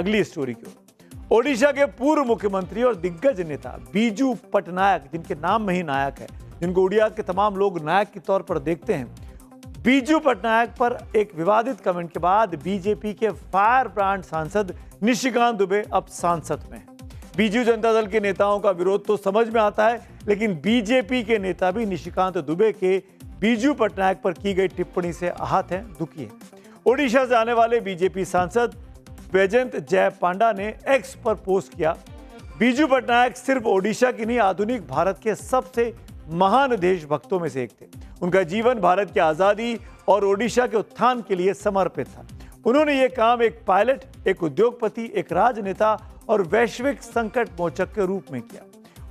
अगली स्टोरी की ओर। ओडिशा के पूर्व मुख्यमंत्री और दिग्गज नेता बीजू पटनायक, जिनके नाम में ही नायक है, जिनको उड़िया के तमाम लोग नायक के तौर पर देखते हैं, बीजू पटनायक पर एक विवादित कमेंट के बाद बीजेपी के फायर ब्रांड सांसद निशिकांत दुबे अब सांसद में हैं। बीजू जनता दल के नेताओं का विरोध तो समझ में आता है, लेकिन बीजेपी के नेता भी निशिकांत दुबे के बीजू पटनायक पर की गई टिप्पणी से आहत हैं, दुखी हैं। ओडिशा से आने वाले बीजेपी सांसद वैजयंत जय पांडा ने एक्स पर पोस्ट किया, बीजू पटनायक सिर्फ ओडिशा की नहीं, आधुनिक भारत के सबसे महान देशभक्तों में से एक थे। उनका जीवन भारत की आजादी और ओडिशा के उत्थान के लिए समर्पित था। उन्होंने ये काम एक पायलट, एक उद्योगपति, एक राजनेता और वैश्विक संकट मोचक के रूप में किया।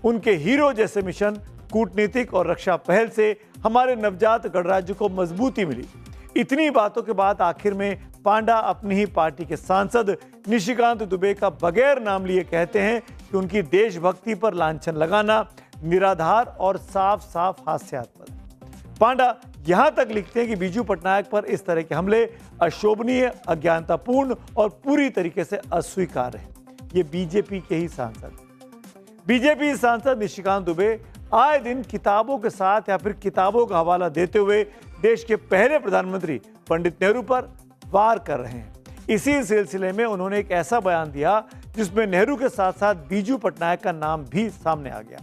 उनके हीरो जैसे मिशन, कूटनीतिक और रक्षा पहल से हमारे नवजात गणराज्य को मजबूती मिली। इतनी बातों के बाद आखिर में पांडा अपनी ही पार्टी के सांसद निशिकांत दुबे का बगैर नाम लिए कहते हैं कि उनकी देशभक्ति पर लांछन लगाना निराधार और साफ साफ हास्यास्पद है। पांडा यहां तक लिखते हैं कि बीजू पटनायक पर इस तरह के हमले अशोभनीय, अज्ञानतापूर्ण और पूरी तरीके से अस्वीकार्य है। ये बीजेपी के ही सांसद, बीजेपी सांसद निशिकांत दुबे आए दिन किताबों के साथ या फिर किताबों का हवाला देते हुए देश के पहले प्रधानमंत्री पंडित नेहरू पर वार कर रहे हैं। इसी सिलसिले में उन्होंने एक ऐसा बयान दिया जिसमें नेहरू के साथ साथ बीजू पटनायक का नाम भी सामने आ गया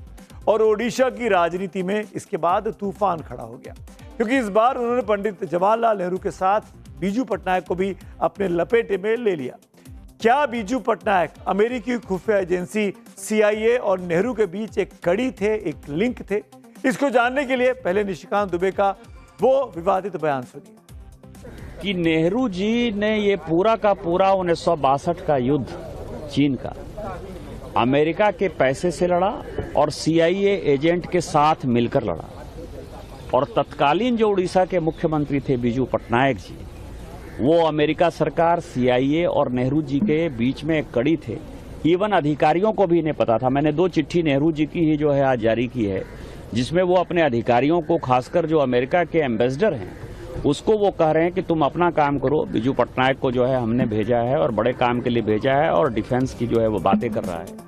और ओडिशा की राजनीति में इसके बाद तूफान खड़ा हो गया, क्योंकि इस बार उन्होंने पंडित जवाहरलाल नेहरू के साथ बीजू पटनायक को भी अपने लपेटे में ले लिया। क्या बीजू पटनायक अमेरिकी खुफिया एजेंसी CIA और नेहरू के बीच एक कड़ी थे, एक लिंक थे? इसको जानने के लिए पहले निशिकांत दुबे का वो विवादित बयान सुनिए। कि नेहरू जी ने ये पूरा का पूरा 1962 का युद्ध चीन का अमेरिका के पैसे से लड़ा और CIA एजेंट के साथ मिलकर लड़ा, और तत्कालीन जो उड़ीसा के मुख्यमंत्री थे बीजू पटनायक जी, वो अमेरिका सरकार, CIA और नेहरू जी के बीच में एक कड़ी थे। इवन अधिकारियों को भी नहीं पता था। मैंने 2 चिट्ठी नेहरू जी की ही जो है आज जारी की है, जिसमें वो अपने अधिकारियों को, खासकर जो अमेरिका के एम्बेसडर हैं, उसको वो कह रहे हैं कि तुम अपना काम करो, बीजू पटनायक को जो है हमने भेजा है और बड़े काम के लिए भेजा है और डिफेंस की जो है वो बातें कर रहा है।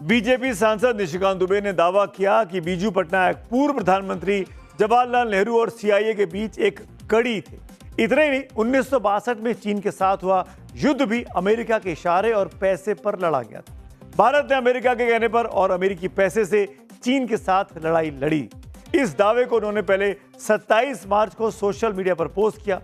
बीजेपी सांसद निशिकांत दुबे ने दावा किया कि बीजू पटनायक पूर्व प्रधानमंत्री जवाहरलाल नेहरू और CIA के बीच एक कड़ी थे। इतना ही नहीं, 1962 में चीन के साथ हुआ युद्ध भी अमेरिका के इशारे और पैसे पर लड़ा गया था। भारत ने अमेरिका के कहने पर और अमेरिकी पैसे से चीन के साथ लड़ाई लड़ी। इस दावे को उन्होंने पहले 27 मार्च को सोशल मीडिया पर पोस्ट किया।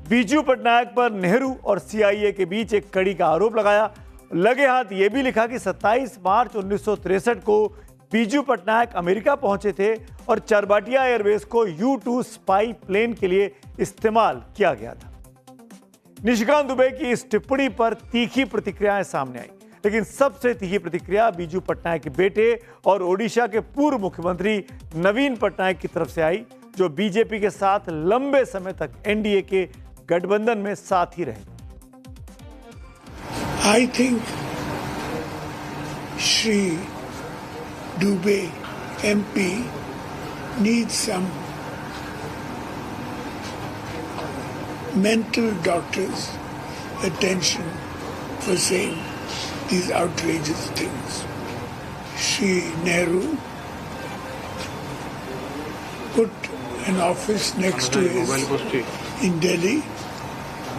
बीजू पटनायक पर नेहरू और CIA के बीच एक कड़ी का आरोप लगाया। लगे हाथ ये भी लिखा कि 27 मार्च 1963 को बीजू पटनायक अमेरिका पहुंचे थे और चरबाटिया एयरवेज को U-2 स्पाई प्लेन के लिए इस्तेमाल किया गया था। निशिकांत दुबे की इस टिप्पणी पर तीखी प्रतिक्रियाएं सामने आई, लेकिन सबसे तीखी प्रतिक्रिया बीजू पटनायक के बेटे और ओडिशा के पूर्व मुख्यमंत्री नवीन पटनायक की तरफ से आई, जो बीजेपी के साथ लंबे समय तक NDA के गठबंधन में साथ ही रहे। I think Shri Dubey MP needs some mental doctor's attention for saying these outrageous things. Shri Nehru put an office next to his in Delhi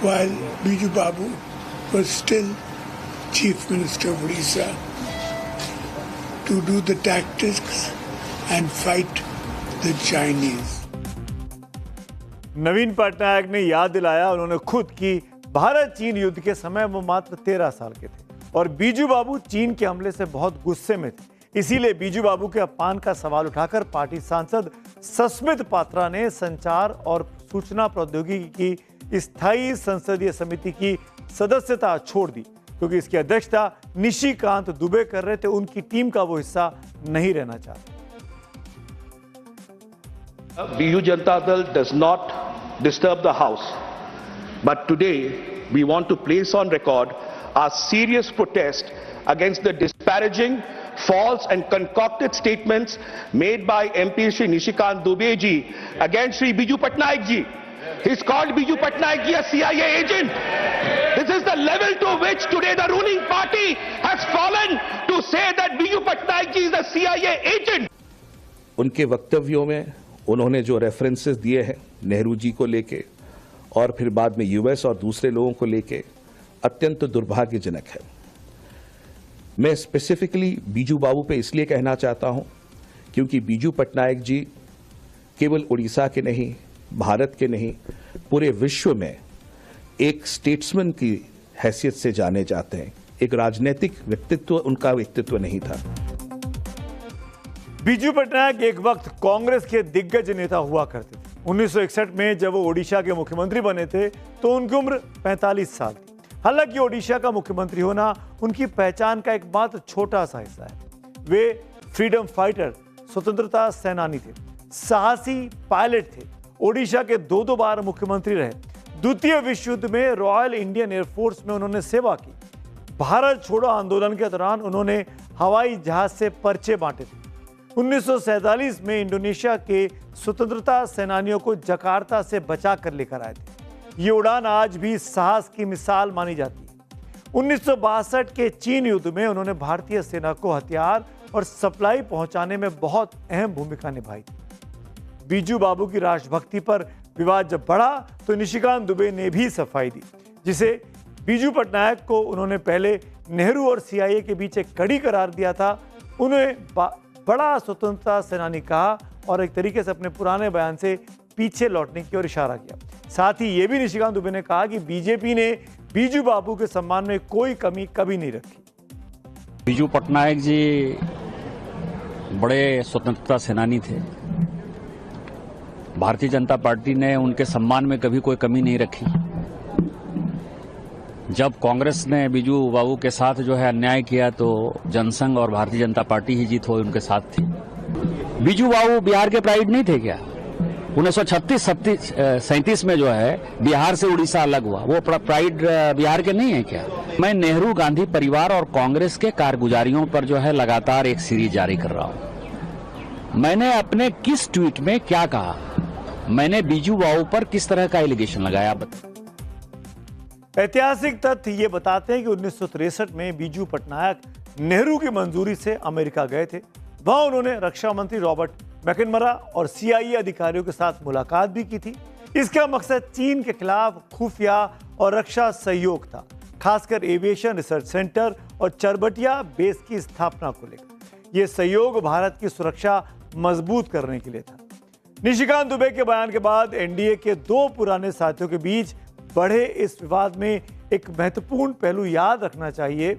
while Biju Babu was still Chief Minister of Odisha to do the tactics and fight the Chinese. नवीन पटनायक ने याद दिलाया उन्होंने खुद कि भारत चीन युद्ध के समय वो मात्र 13 साल के थे और बीजू बाबू चीन के हमले से बहुत गुस्से में थे। इसीलिए बीजू बाबू के अपमान का सवाल उठाकर पार्टी सांसद सस्मित पात्रा ने संचार और सूचना प्रौद्योगिकी की स्थायी संसदीय समिति की सदस्यता छोड़ दी, क्योंकि इसकी अध्यक्षता निशिकांत दुबे कर रहे थे। उनकी टीम का वो हिस्सा नहीं रहना चाहते। Biju Janata Dal does not disturb the House, but today we want to place on record our serious protest against the disparaging, false and concocted statements made by MP Shri Nishikant Dubey ji against Shri Biju Patnaik ji. He's called Biju Patnaik ji a CIA agent. This is the level to which today the ruling party has fallen to say that Biju Patnaik ji is a CIA agent. उनके वक्तव्यों में उन्होंने जो references दिए हैं नेहरू जी को लेके और फिर बाद में यूएस और दूसरे लोगों को लेके अत्यंत दुर्भाग्यजनक है। मैं स्पेसिफिकली बीजू बाबू पे इसलिए कहना चाहता हूं क्योंकि बीजू पटनायक जी केवल उड़ीसा के नहीं, भारत के नहीं, पूरे विश्व में एक स्टेट्समैन की हैसियत से जाने जाते हैं। एक राजनीतिक व्यक्तित्व उनका व्यक्तित्व नहीं था। बीजू पटनायक एक वक्त कांग्रेस के दिग्गज नेता हुआ करते थे। 1961 में जब वो ओडिशा के मुख्यमंत्री बने थे तो उनकी उम्र 45 साल थी। हालांकि ओडिशा का मुख्यमंत्री होना उनकी पहचान का एकमात्र छोटा सा हिस्सा है। वे फ्रीडम फाइटर, स्वतंत्रता सेनानी थे, साहसी पायलट थे, ओडिशा के दो बार मुख्यमंत्री रहे। द्वितीय विश्व युद्ध में रॉयल इंडियन एयरफोर्स में उन्होंने सेवा की। भारत छोड़ो आंदोलन के दौरान उन्होंने हवाई जहाज से पर्चे बांटे थे। 1947 में इंडोनेशिया के स्वतंत्रता सेनानियों को जकार्ता से बचा कर लेकर आए थे। ये उड़ान आज भी साहस की मिसाल मानी जाती है। 1962 के चीन युद्ध में उन्होंने भारतीय सेना को हथियार और सप्लाई पहुंचाने में बहुत अहम भूमिका निभाई थी। बीजू बाबू की राष्ट्रभक्ति पर विवाद जब बढ़ा तो निशिकांत दुबे ने भी सफाई दी, जिसे बीजू पटनायक को उन्होंने पहले नेहरू और सीआईए के बीच एक कड़ी करार दिया था। उन्हें बड़ा स्वतंत्रता सेनानी कहा और एक तरीके से अपने पुराने बयान से पीछे लौटने की ओर इशारा किया। साथ ही यह भी निशिकांत दुबे ने कहा कि बीजेपी ने बीजू बाबू के सम्मान में कोई कमी कभी नहीं रखी। बीजू पटनायक जी बड़े स्वतंत्रता सेनानी थे। भारतीय जनता पार्टी ने उनके सम्मान में कभी कोई कमी नहीं रखी। जब कांग्रेस ने बीजू बाबू के साथ जो है अन्याय किया तो जनसंघ और भारतीय जनता पार्टी ही जीत हो उनके साथ थी। बीजू बाबू बिहार के प्राइड नहीं थे क्या? 1937 में जो है बिहार से उड़ीसा अलग हुआ, वो प्राइड बिहार के नहीं है क्या? मैं नेहरू गांधी परिवार और कांग्रेस के कारगुजारियों पर जो है लगातार एक सीरीज जारी कर रहा हूं। मैंने अपने किस ट्वीट में क्या कहा, मैंने बीजू बाबू पर किस तरह का एलिगेशन लगाया? ऐतिहासिक तथ्य ये बताते हैं कि 1963 में बीजू पटनायक नेहरू की मंजूरी से अमेरिका गए थे। वहां उन्होंने रक्षा मंत्री रॉबर्ट मैकनमरा और सीआईए अधिकारियों के साथ मुलाकात भी की थी। इसका मकसद चीन के खिलाफ खुफिया और रक्षा सहयोग था, खासकर एविएशन रिसर्च सेंटर और चरबटिया बेस की स्थापना को लेकर। यह सहयोग भारत की सुरक्षा मजबूत करने के लिए था। निशिकांत दुबे के बयान के बाद एनडीए के दो पुराने साथियों के बीच बढ़े इस विवाद में एक महत्वपूर्ण पहलू याद रखना चाहिए।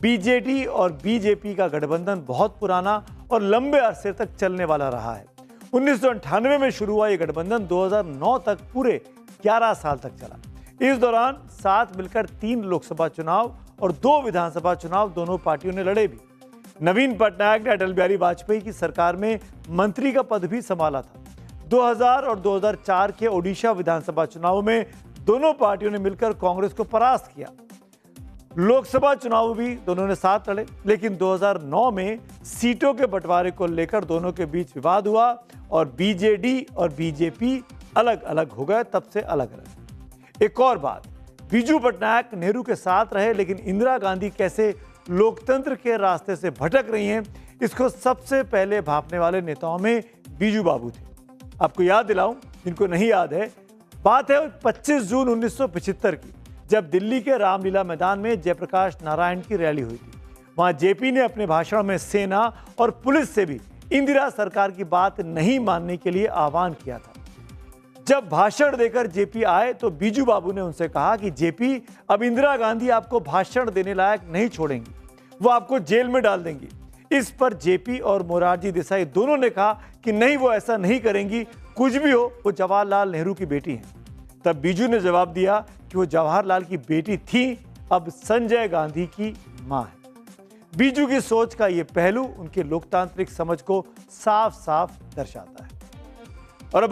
बीजेडी और बीजेपी का गठबंधन बहुत पुराना और लंबे अरसे तक चलने वाला रहा है। 1998 में शुरू हुआ यह गठबंधन 2009 तक पूरे 11 साल तक चला। इस दौरान साथ मिलकर 3 लोकसभा चुनाव और 2 विधानसभा चुनाव दोनों पार्टियों ने लड़े भी। नवीन पटनायक ने अटल बिहारी वाजपेयी की सरकार में मंत्री का पद भी संभाला था। 2000 और 2004 के ओडिशा विधानसभा चुनाव में दोनों पार्टियों ने मिलकर कांग्रेस को परास्त किया। लोकसभा चुनाव भी दोनों ने साथ लड़े, लेकिन 2009 में सीटों के बंटवारे को लेकर दोनों के बीच विवाद हुआ और बीजेडी और बीजेपी अलग अलग हो गए। तब से अलग अलग। एक और बात, बीजू पटनायक नेहरू के साथ रहे, लेकिन इंदिरा गांधी कैसे लोकतंत्र के रास्ते से भटक रही हैं, इसको सबसे पहले भांपने वाले नेताओं में बीजू बाबू थे। आपको याद दिलाऊं, जिनको नहीं याद है, बात है 25 जून 1975 की, जब दिल्ली के रामलीला मैदान में जयप्रकाश नारायण की रैली हुई थी। वहां जेपी ने अपने भाषण में सेना और पुलिस से भी इंदिरा सरकार की बात नहीं मानने के लिए आह्वान किया था। जब भाषण देकर जेपी आए तो बीजू बाबू ने उनसे कहा कि जेपी, अब इंदिरा गांधी आपको भाषण देने लायक नहीं छोड़ेंगी, वो आपको जेल में डाल देंगी। इस पर जेपी और मोरारजी देसाई दोनों ने कहा कि नहीं, वो ऐसा नहीं करेंगी, कुछ भी हो वो जवाहरलाल नेहरू की बेटी हैं। तब बीजू ने जवाब दिया कि वो जवाहरलाल की बेटी थी, अब संजय गांधी की मां है। बीजू की सोच का ये पहलू उनके लोकतांत्रिक समझ को साफ साफ दर्शाता है। और अब